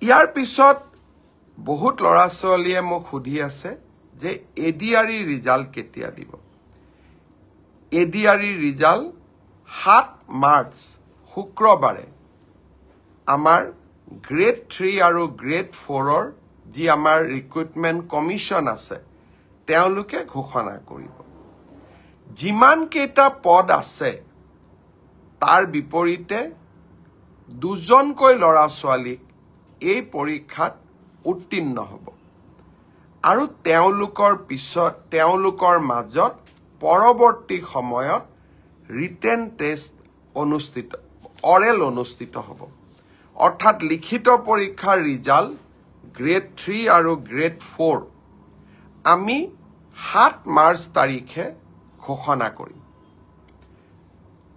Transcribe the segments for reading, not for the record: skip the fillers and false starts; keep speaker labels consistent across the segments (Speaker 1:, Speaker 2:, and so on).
Speaker 1: ইয়াৰ পিছত বহুত লৰা ছোৱালীয়ে মোক সুধি আছে যে এডিআৰই ৰিজাল্ট কেতিয়া দিব এডিআৰই ৰিজাল্ট 7 মাৰ্চ শুক্ৰবাৰে আমাৰ গ্ৰেড 3 আৰু গ্ৰেড 4ৰ যি আমাৰ ৰিক্ৰুটমেন্ট কমিশন আছে তেওঁলোকে ঘোষণা কৰিব যিমান কেইটা পদ আছে তাৰ বিপৰীতে দুজনকৈ লৰা ছোৱালীক এই পৰীক্ষাত উত্তীৰ্ণ হ'ব আৰু তেওঁলোকৰ পিছত তেওঁলোকৰ মাজত পৰৱৰ্তী সময়ত ৰিটেন টেষ্ট অৰেল অনুষ্ঠিত হ'ব অৰ্থাৎ লিখিত পৰীক্ষাৰ ৰিজাল্ট গ্ৰেড 3 আৰু গ্ৰেড 4 আমি 7 মাৰ্চ তাৰিখে ঘোষণা কৰিম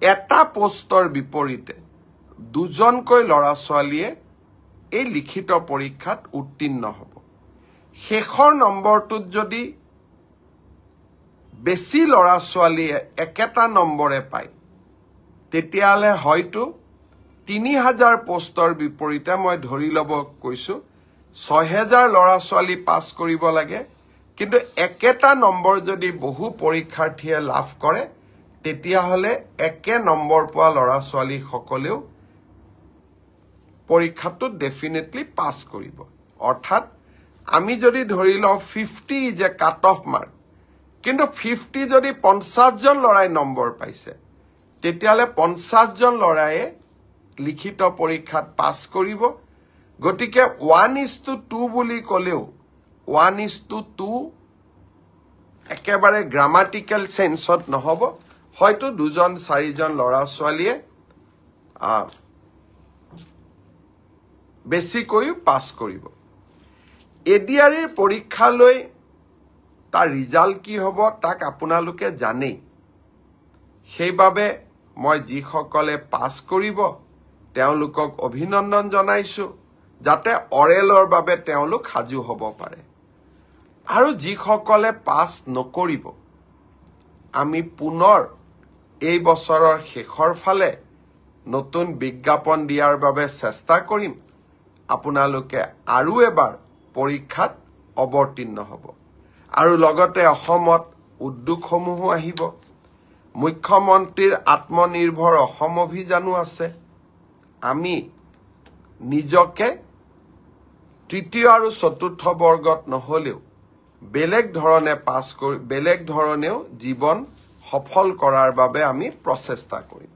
Speaker 1: এটা পোষ্টৰ বিপৰীতে দুজনকৈ লৰা ছোৱালীয়ে এই লিখিত পৰীক্ষাত উত্তীৰ্ণ হ'ব শেষৰ নম্বৰটোত যদি বেছি লৰা ছোৱালীয়ে একেটা নম্বৰে পায় তেতিয়ালে হয়তো 3000 পোষ্টৰ বিপৰীতে মই ধৰি লব কৈছো 6000 লৰা ছোৱালী পাস কৰিব লাগে কিন্তু একেটা নম্বৰ যদি বহু পৰীক্ষাৰ্থীয়ে লাভ কৰে তেতিয়া হলে একে নম্বৰ পোৱা লৰা ছোৱালী সকলেও পৰীক্ষাটো ডেফিনেটলি পাস কৰিব অৰ্থাৎ আমি যদি ধৰি লও 50 is a cut off mark কিন্তু 50 যদি 50 জন লৰাই নম্বৰ পাইছে তেতিয়ালে 50 জন লৰাই লিখিত পৰীক্ষাত পাস কৰিব গতিকে 1:2 বুলি কলেও 1:2 একেবাৰে গ্ৰামাটিক্যাল সেন্সত নহব হয়তো দুজন চাৰিজন লৰা ছোৱালীয়ে বেছিকৈ পাস কৰিব এডিআৰইৰ পৰীক্ষালৈ তাৰ ৰিজাল্ট কি হ'ব তাক আপোনালোকে জানেই সেইবাবে মই যিসকলে পাস কৰিব তেওঁলোকক অভিনন্দন জনাইছো যাতে অৰেলৰ বাবে তেওঁলোক হাজু হ'ব পাৰে আৰু যিসকলে পাস নকৰিব আমি পুনৰ এই বছৰৰ শেষৰ ফালে নতুন বিজ্ঞাপন দিয়াৰ বাবে চেষ্টা কৰিম আপোনালোকে আৰু এবাৰ পৰীক্ষাত অৱতীৰ্ণ হ'ব আৰু লগতে অসমত উদ্যোগসমূহ আহিব মুখ্যমন্ত্ৰীৰ আত্মনিৰ্ভৰ অসম অভিযানো আছে আমি নিজকে তৃতীয় আৰু চতুৰ্থ বৰ্গত নহলেও বেলেগ ধৰণে পাস কৰি বেলেগ ধৰণেও জীৱন সফল কৰাৰ বাবে আমি প্ৰচেষ্টা কৰিম